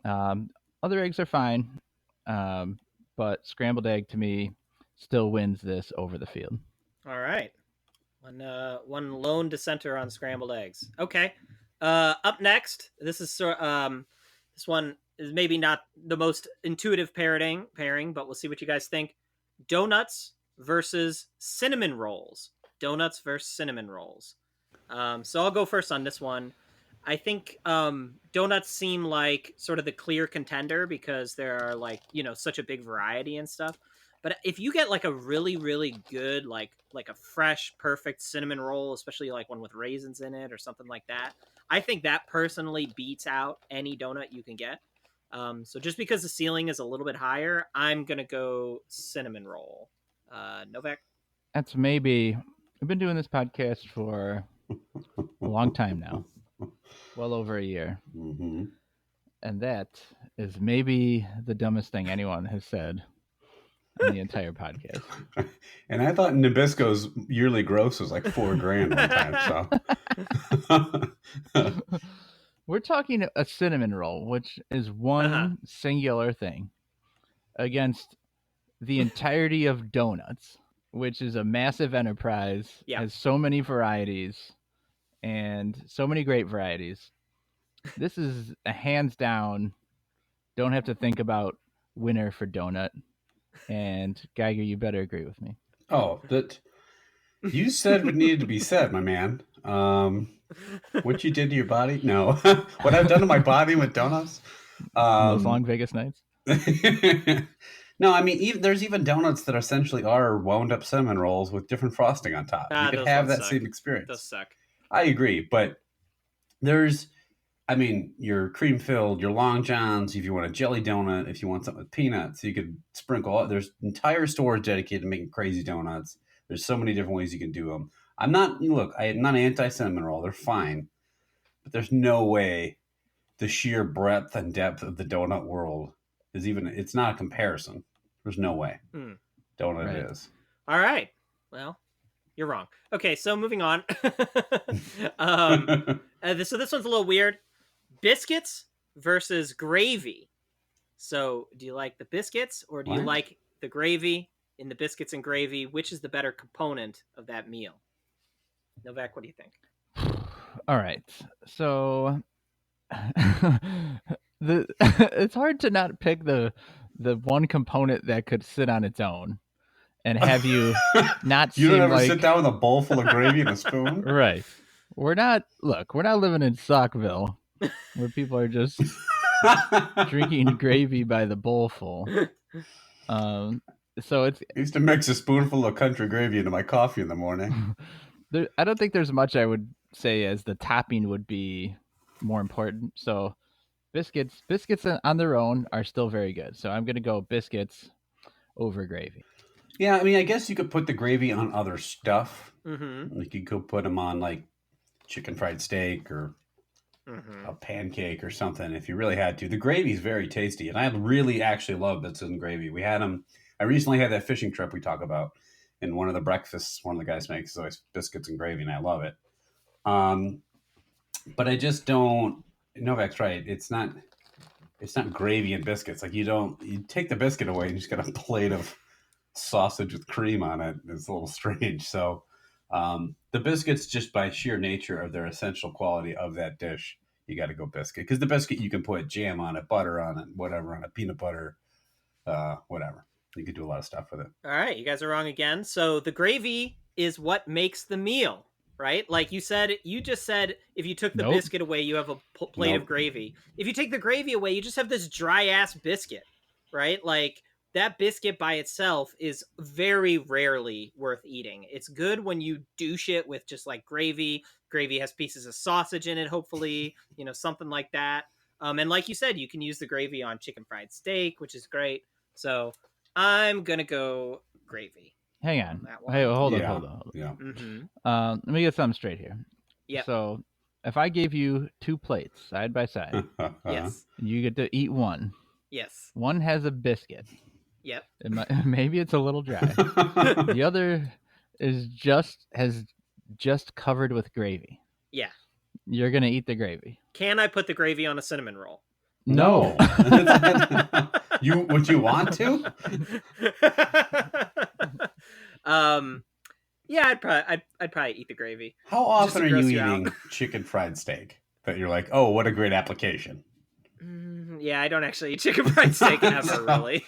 Other eggs are fine, but scrambled egg to me still wins this over the field. All right. One lone dissenter on scrambled eggs. Okay. Up next, this one is maybe not the most intuitive pairing, but we'll see what you guys think. Donuts versus cinnamon rolls. Donuts versus cinnamon rolls. So I'll go first on this one. I think donuts seem like sort of the clear contender because there are like, such a big variety and stuff. But if you get like a really, really good, like a fresh, perfect cinnamon roll, especially like one with raisins in it or something like that, I think that personally beats out any donut you can get. So just because the ceiling is a little bit higher, I'm going to go cinnamon roll. Novak? I've been doing this podcast for a long time now. Well over a year. Mm-hmm. And that is maybe the dumbest thing anyone has said on the entire podcast. And I thought Nabisco's yearly gross was like $4,000 one time. So we're talking a cinnamon roll, which is one singular thing, against the entirety of donuts, which is a massive enterprise, has so many varieties and so many great varieties. This is a hands down, don't have to think about winner for donut. And Geiger, you better agree with me. Oh, You said what needed to be said, my man. What you did to your body? No. What I've done to my body with donuts? Those long Vegas nights? No, I mean, there's even donuts that essentially are wound up cinnamon rolls with different frosting on top. You could have that same experience. Those suck. I agree, but there's, I mean, your cream filled, your Long Johns, if you want a jelly donut, if you want something with peanuts, you could sprinkle. There's entire stores dedicated to making crazy donuts. There's so many different ways you can do them. I'm not anti-cinnamon roll. They're fine, but there's no way the sheer breadth and depth of the donut world is it's not a comparison. There's no way. Donut right. Is. All right. Well, you're wrong. Okay, so moving on. So this one's a little weird. Biscuits versus gravy. So do you like the biscuits or do you like the gravy in the biscuits and gravy? Which is the better component of that meal? Novak, what do you think? All right. So it's hard to not pick the one component that could sit on its own and have you not you don't ever sit down with a bowl full of gravy and a spoon? Right. We're not living in Saukville where people are just drinking gravy by the bowlful. So I used to mix a spoonful of country gravy into my coffee in the morning. I don't think there's much I would say as the topping would be more important. So biscuits on their own are still very good. So I'm going to go biscuits over gravy. Yeah, I mean, I guess you could put the gravy on other stuff. Mm-hmm. Like you could put them on like chicken fried steak or a pancake or something if you really had to. The gravy is very tasty, and I really actually love bits in gravy. We had them. I recently had that fishing trip we talk about, and one of the breakfasts one of the guys makes is always biscuits and gravy, and I love it. But I just don't. Novak's right. It's not gravy and biscuits. Like you take the biscuit away and you just got a plate of sausage with cream on it. It's a little strange. So the biscuits, just by sheer nature of their essential quality of that dish, you got to go biscuit, because the biscuit you can put jam on it, butter on it, whatever, on it, peanut butter, whatever. You could do a lot of stuff with it. All right, you guys are wrong again. So the gravy is what makes the meal, right? Like you just said, if you took the biscuit away, you have a plate of gravy. If you take the gravy away, you just have this dry ass biscuit, right? Like that biscuit by itself is very rarely worth eating. It's good when you douche it with just like gravy. Gravy has pieces of sausage in it, hopefully, something like that. And like you said, you can use the gravy on chicken fried steak, which is great. So I'm going to go gravy. Hang on. Hey, hold on. Yeah. Mm-hmm. Let me get something straight here. Yeah. So if I gave you 2 plates side by side, yes, and you get to eat one. Yes. One has a biscuit. Yep. Maybe it's a little dry. The other has just covered with gravy. Yeah. You're gonna eat the gravy. Can I put the gravy on a cinnamon roll? No. Would you want to? Yeah, I'd probably eat the gravy. How often are you eating chicken fried steak that you're like, oh, what a great application? Yeah, I don't actually eat chicken fried steak ever, really.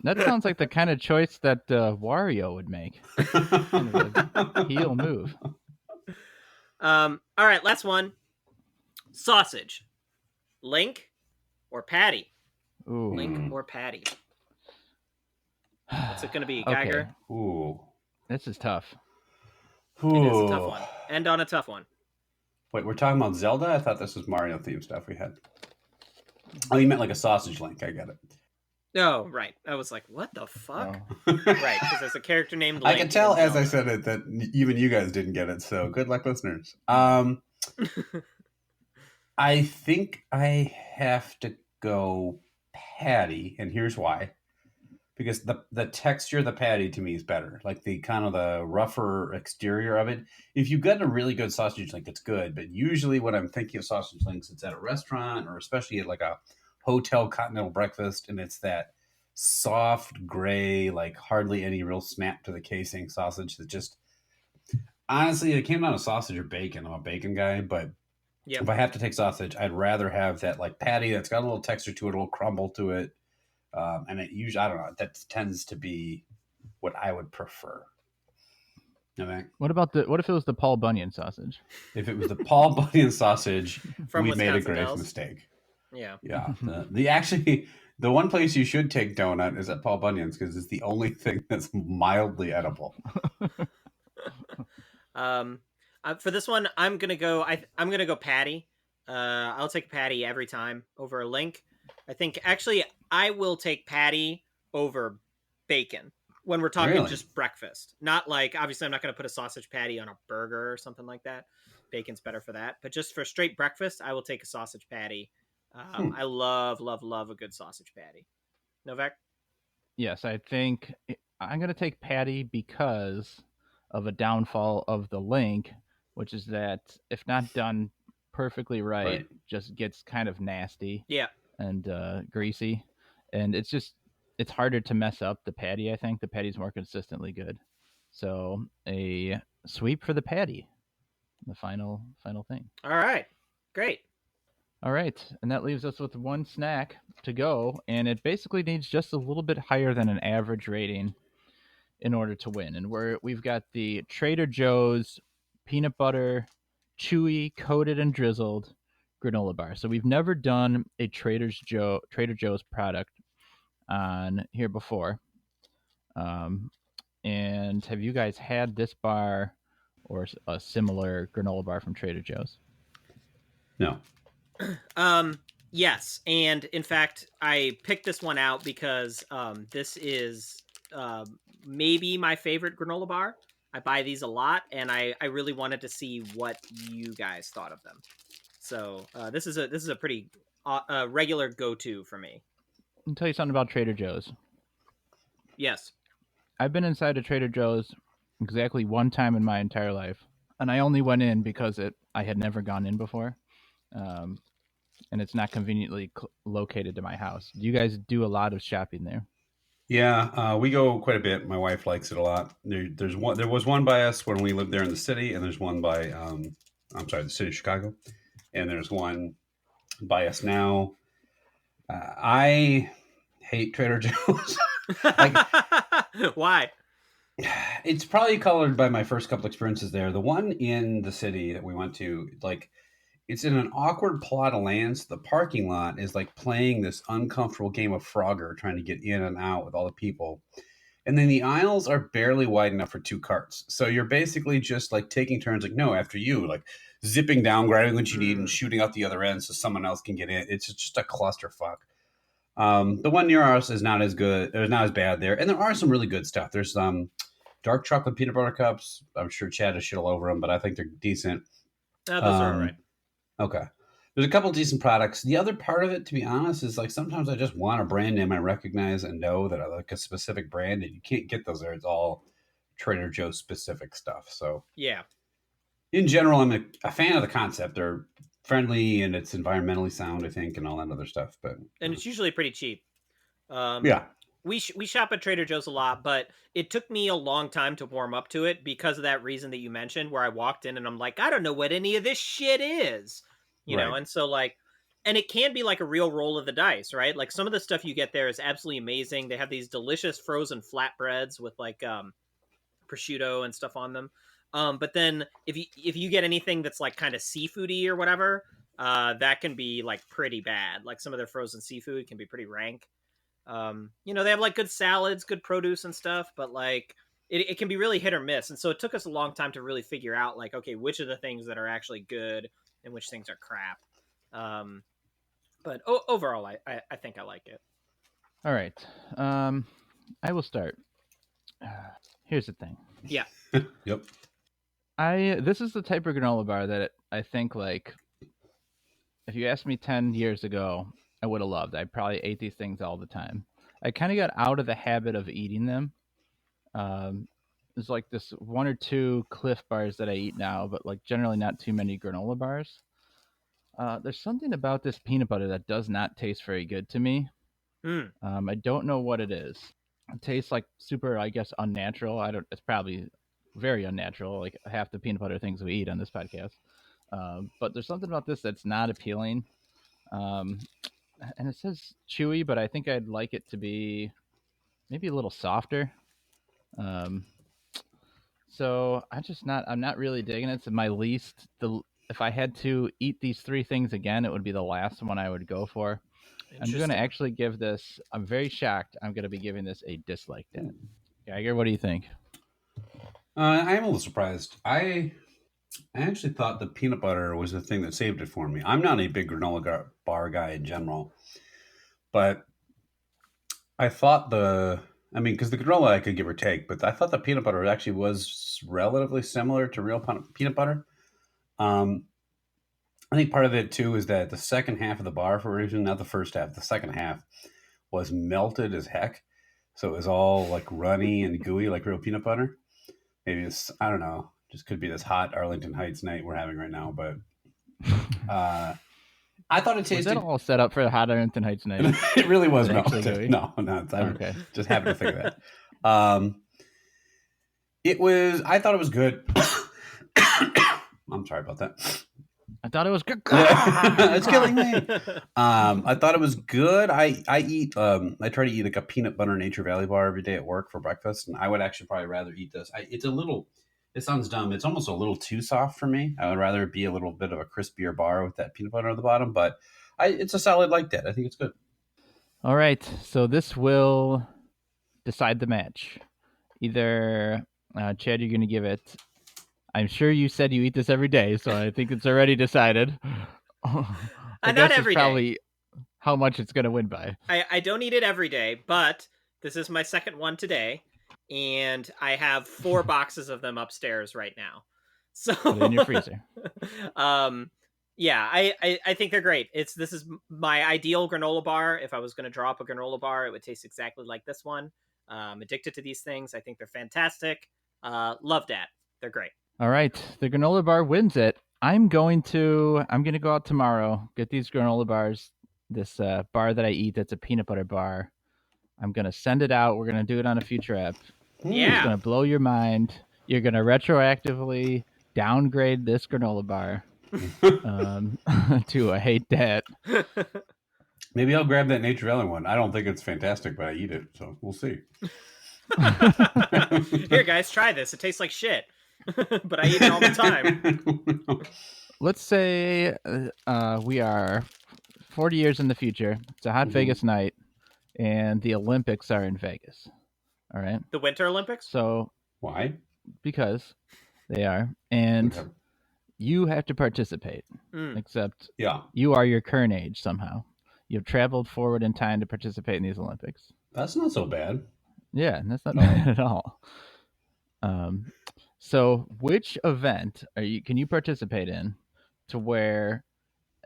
That sounds like the kind of choice that Wario would make. Kind of a heel move. All right, last one. Sausage. Link or patty? Ooh. Link or patty? What's it going to be, Geiger? Okay. Ooh. This is tough. Ooh. It is a tough one. End on a tough one. Wait, we're talking about Zelda? I thought this was Mario themed stuff we had. Oh, you meant like a sausage link. I get it. No, right. I was like, what the fuck? Oh. Right, because there's a character named Link. I can tell as I said it that even you guys didn't get it, so good luck, listeners. I think I have to go patty, and here's why. Because the texture of the patty to me is better. Like the kind of the rougher exterior of it. If you've got a really good sausage link, it's good. But usually when I'm thinking of sausage links, it's at a restaurant or especially at like a hotel continental breakfast, and it's that soft gray, like hardly any real snap to the casing sausage that just honestly, it came down to sausage or bacon. I'm a bacon guy, but if I have to take sausage, I'd rather have that like patty that's got a little texture to it, a little crumble to it. And it usually, I don't know, that tends to be what I would prefer. Okay. What if it was the Paul Bunyan sausage? If it was the Paul Bunyan sausage, From we made a Wisconsin grave Dells. mistake. Yeah. Yeah. The one place you should take donut is at Paul Bunyan's because it's the only thing that's mildly edible. For this one, I'm gonna go. I'm gonna go patty. I'll take patty every time over a link. I think actually I will take patty over bacon when we're talking Really? just breakfast. Not like obviously I'm not gonna put a sausage patty on a burger or something like that. Bacon's better for that. But just for straight breakfast, I will take a sausage patty. I love a good sausage patty. Novak? Yes, I think I'm going to take patty because of a downfall of the link, which is that if not done perfectly right, just gets kind of nasty. Yeah. And greasy. And it's harder to mess up the patty, I think. The patty's more consistently good. So a sweep for the patty. The final thing. All right. Great. All right, and that leaves us with one snack to go, and it basically needs just a little bit higher than an average rating in order to win. And we've got the Trader Joe's peanut butter, chewy, coated and drizzled granola bar. So we've never done a Trader Joe's product on here before. And have you guys had this bar or a similar granola bar from Trader Joe's? No. Yes, and in fact, I picked this one out because this is maybe my favorite granola bar. I buy these a lot, and I really wanted to see what you guys thought of them. So this is a pretty regular go-to for me. I'll tell you something about Trader Joe's. Yes. I've been inside a Trader Joe's exactly one time in my entire life, and I only went in because I had never gone in before. And it's not conveniently located to my house. Do you guys do a lot of shopping there? Yeah, we go quite a bit. My wife likes it a lot. There was one by us when we lived there in the city, and there's one by the city of Chicago, and there's one by us now. I hate Trader Joe's. Why? It's probably colored by my first couple experiences there. The one in the city that we went to, like, it's in an awkward plot of land. So the parking lot is like playing this uncomfortable game of Frogger, trying to get in and out with all the people. And then the aisles are barely wide enough for two carts. So you're basically just like taking turns, like, no, after you, like zipping down, grabbing what you need and shooting out the other end so someone else can get in. It's just a clusterfuck. The one near us is not as good. It's not as bad there. And there are some really good stuff. There's dark chocolate peanut butter cups. I'm sure Chad is shit all over them, but I think they're decent. Those are all right. Okay. There's a couple decent products. The other part of it, to be honest, is like sometimes I just want a brand name I recognize and know that I like a specific brand, and you can't get those there. It's all Trader Joe's specific stuff. So yeah, in general, I'm a fan of the concept. They're friendly and it's environmentally sound, I think, and all that other stuff. But it's usually pretty cheap. Yeah. We shop at Trader Joe's a lot, but it took me a long time to warm up to it because of that reason that you mentioned, where I walked in and I'm like, I don't know what any of this shit is, you know? And so like, and it can be like a real roll of the dice, right? Like some of the stuff you get there is absolutely amazing. They have these delicious frozen flatbreads with like prosciutto and stuff on them. But then if you get anything that's like kind of seafoody or whatever, that can be like pretty bad. Like some of their frozen seafood can be pretty rank. You know, they have like good salads, good produce and stuff, but like it can be really hit or miss. And so it took us a long time to really figure out like, okay, which of the things that are actually good and which things are crap. But overall, I think I like it. All right. I will start. Here's the thing. Yeah. Yep. This is the type of granola bar that I think, like, if you asked me 10 years ago, I would have loved. I probably ate these things all the time. I kind of got out of the habit of eating them. There's like this one or two Cliff bars that I eat now, but like generally not too many granola bars. There's something about this peanut butter that does not taste very good to me. I don't know what it is. It tastes like super, I guess, unnatural. It's probably very unnatural, like half the peanut butter things we eat on this podcast. But there's something about this that's not appealing. And it says chewy, but I think I'd like it to be maybe a little softer. So I'm not really digging it. It's my least. If I had to eat these three things again, it would be the last one I would go for. I'm going to actually give this. I'm very shocked. I'm going to be giving this a dislike. Dat. Geiger, what do you think? I am a little surprised. I actually thought the peanut butter was the thing that saved it for me. I'm not a big granola bar guy in general, but I thought because the granola I could give or take, but I thought the peanut butter actually was relatively similar to real peanut butter. I think part of it too is that the second half of the bar, for a reason, not the first half, the second half was melted as heck. So it was all like runny and gooey like real peanut butter. Maybe it's, I don't know, just could be this hot Arlington Heights night we're having right now, but I thought it tasted. Was that all set up for the hot Arlington Heights night? It really was melted. No, okay. Just happened to think of that. It was, I thought it was good. I'm sorry about that. I thought it was good. It's killing me. I thought it was good. I try to eat like a peanut butter Nature Valley bar every day at work for breakfast, and I would actually probably rather eat this. It sounds dumb. It's almost a little too soft for me. I would rather it be a little bit of a crispier bar with that peanut butter on the bottom, but it's a solid like that. I think it's good. All right, so this will decide the match. Either Chad, you're going to give it. I'm sure you said you eat this every day, so I think it's already decided. Not every probably day. How much it's going to win by. I don't eat it every day, but this is my second one today, and I have 4 boxes of them upstairs right now. So in your freezer. Yeah, I think they're great. This is my ideal granola bar. If I was going to draw up a granola bar, it would taste exactly like this one. Addicted to these things. I think they're fantastic. Love that. They're great. All right, the granola bar wins it. I'm going to go out tomorrow, get these granola bars, this bar that I eat that's a peanut butter bar. I'm going to send it out. We're going to do it on a future app. Yeah. It's going to blow your mind. You're going to retroactively downgrade this granola bar to a hate dat. Maybe I'll grab that Nature Valley one. I don't think it's fantastic, but I eat it, so we'll see. Here, guys, try this. It tastes like shit. But I eat it all the time. Let's say we are 40 years in the future. It's a hot Vegas night, and the Olympics are in Vegas. All right? The Winter Olympics? So why? Because they are. And you have to participate. Except you are your current age somehow. You've traveled forward in time to participate in these Olympics. That's not so bad. Yeah, that's not bad at all. So which event can you participate in to where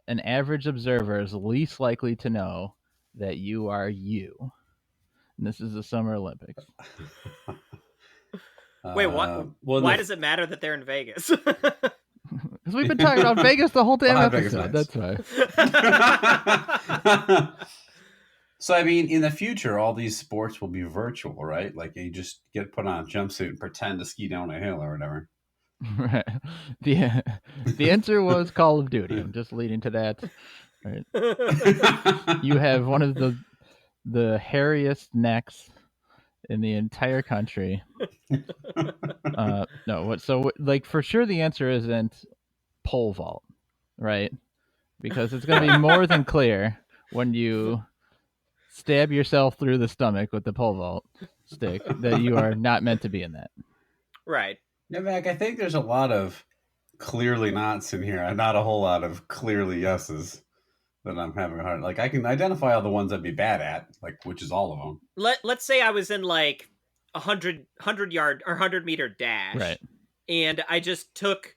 an average observer is least likely to know that you are you? And this is the Summer Olympics. Wait, what? Why does it matter that they're in Vegas? Because we've been talking about Vegas the whole damn episode. That's why. So, I mean, in the future, all these sports will be virtual, right? Like you just get put on a jumpsuit and pretend to ski down a hill or whatever. Right. The answer was Call of Duty. I'm just leading to that. Right. You have one of the hairiest necks in the entire country. No, so like for sure the answer isn't pole vault, right? Because it's going to be more than clear when you stab yourself through the stomach with the pole vault stick that you are not meant to be in that. Right. Yeah, Mac, I think there's a lot of clearly nots in here and not a whole lot of clearly yeses that I'm having a hard. Like I can identify all the ones I'd be bad at, like which is all of them. Let's say I was in like 100 yard or 100 meter dash, right? And I just took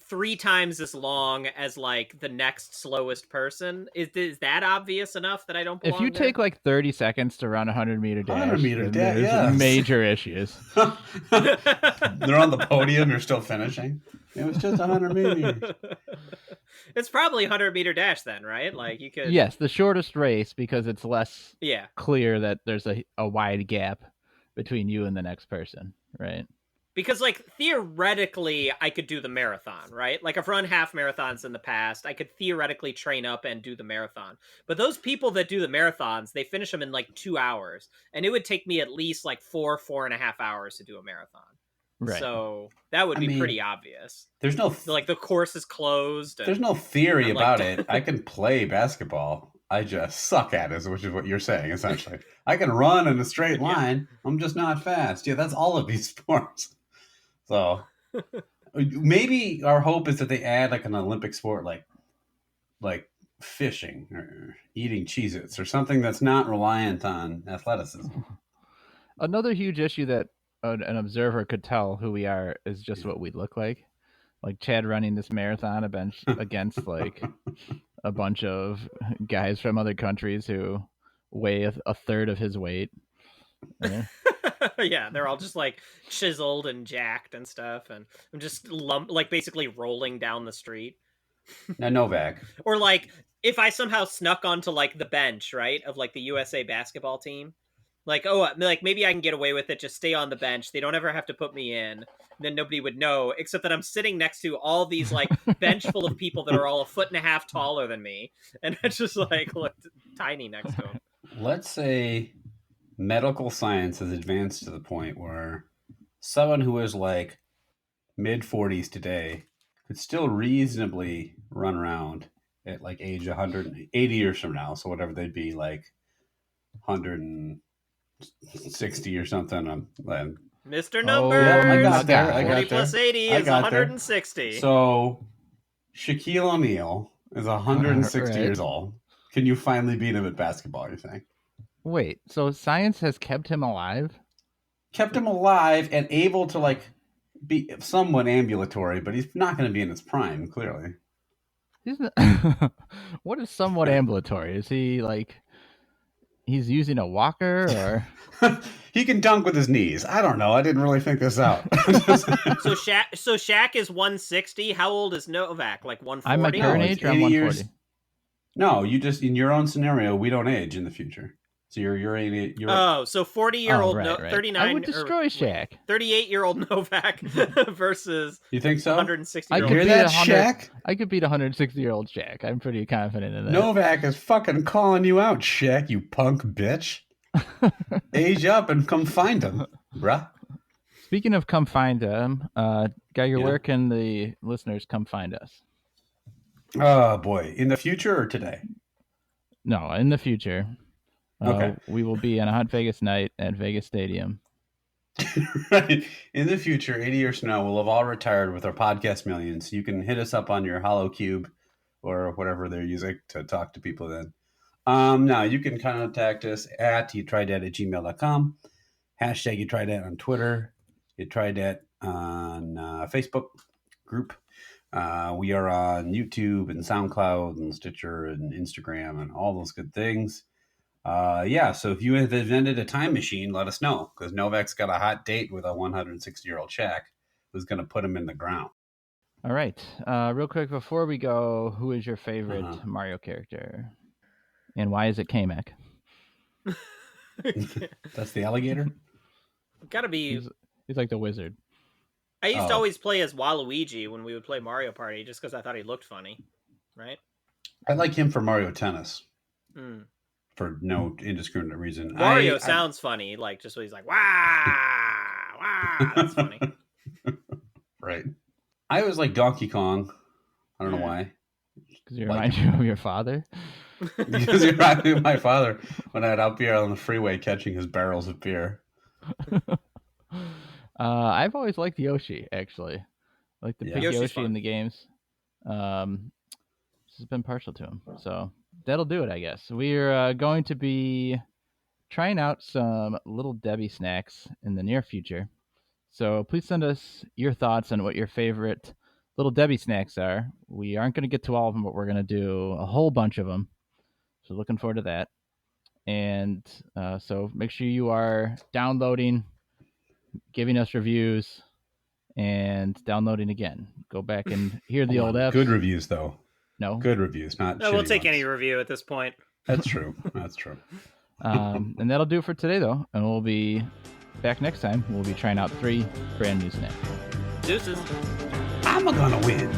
3 times as long as like the next slowest person. Is that obvious enough that I don't belong If you there? take like 30 seconds to run 100 meter dash, 100 meter dash, yes. Major issues. They're on the podium, they're still finishing. It was just 100 meters. It's probably 100 meter dash then, right? Like you could. Yes, the shortest race because it's less Yeah. clear that there's a wide gap between you and the next person, right? Because, like, theoretically, I could do the marathon, right? Like, I've run half marathons in the past. I could theoretically train up and do the marathon. But those people that do the marathons, they finish them in, like, 2 hours. And it would take me at least, like, 4.5 hours to do a marathon. Right. So that would be pretty obvious. There's no like the course is closed. There's no theory about it. I can play basketball. I just suck at it, which is what you're saying, essentially. I can run in a straight line. I'm just not fast. Yeah, that's all of these sports. So maybe our hope is that they add like an Olympic sport like fishing or eating Cheez-Its or something that's not reliant on athleticism. Another huge issue that an observer could tell who we are is just what we look like. Like Chad running this marathon against like a bunch of guys from other countries who weigh a third of his weight. Yeah. Yeah, they're all just like chiseled and jacked and stuff, and I'm just basically rolling down the street. Now Novak. Or like if I somehow snuck onto like the bench, right, of like the USA basketball team, like maybe I can get away with it, just stay on the bench. They don't ever have to put me in. Then nobody would know, except that I'm sitting next to all these like bench full of people that are all 1.5 feet taller than me, and it's just like looked tiny next to them. Let's say medical science has advanced to the point where someone who is like mid-40s today could still reasonably run around at like age 180 years from now. So whatever they'd be, like 160 or something. Mr. Numbers. Yeah, I got there. 40 plus 80 is 160. So Shaquille O'Neal is 160 Right. years old. Can you finally beat him at basketball, you're saying? Wait, so science has kept him alive? Kept him alive and able to like be somewhat ambulatory, but he's not going to be in his prime, clearly. What is somewhat ambulatory? Is he like he's using a walker or he can dunk with his knees? I don't know. I didn't really think this out. So Shaq is 160. How old is Novak? Like 140? I'm my current age, or I'm 140. No, you just in your own scenario, we don't age in the future. So you're so 40-year-old right. 39 I would destroy Shaq. 38-year-old Novak versus you think so? 160-year-old. Hear that, Shaq? I could beat 160-year-old Shaq. I'm pretty confident in that. Novak is fucking calling you out, Shaq, you punk bitch. Age up and come find him, bruh. Speaking of come find him, Geiger, where can the listeners come find us? Oh boy, in the future or today? No, in the future. Okay. We will be on a Hot Vegas night at Vegas Stadium. Right. In the future, 80 years from now, we'll have all retired with our podcast millions. You can hit us up on your Hollow Cube or whatever they're using to talk to people then. Now, you can contact us at youtrydat@gmail.com. Hashtag You Tried Dat on Twitter. You Tried Dat on Facebook group. We are on YouTube and SoundCloud and Stitcher and Instagram and all those good things. So if you have invented a time machine, let us know, because Novak's got a hot date with a 160-year-old Shaq who's going to put him in the ground. All right. Real quick before we go, who is your favorite Mario character? And why is it K-Mac? That's the alligator? Gotta be. He's like the wizard. I used to always play as Waluigi when we would play Mario Party, just because I thought he looked funny, right? I like him for Mario Tennis. Mm. For no indiscriminate reason. Mario sounds funny, like just when he's like, "Wow, that's funny." Right. I always like Donkey Kong. I don't know why. Because he reminds you of your father? Because he reminded me of my father when I'd out beer on the freeway catching his barrels of beer. I've always liked Yoshi, actually. I like the big Yoshi's Yoshi fun. in the games. This has been partial to him. So that'll do it, I guess. We're going to be trying out some Little Debbie snacks in the near future. So please send us your thoughts on what your favorite Little Debbie snacks are. We aren't going to get to all of them, but we're going to do a whole bunch of them. So looking forward to that. And so make sure you are downloading, giving us reviews, and downloading again. Go back and hear the old F's. Good reviews, though. No. Good reviews, not No, we'll take ones. any review at this point. That's true. That's true. And that'll do it for today, though. And we'll be back next time. We'll be trying out 3 brand new snacks. Deuces. I'm gonna win.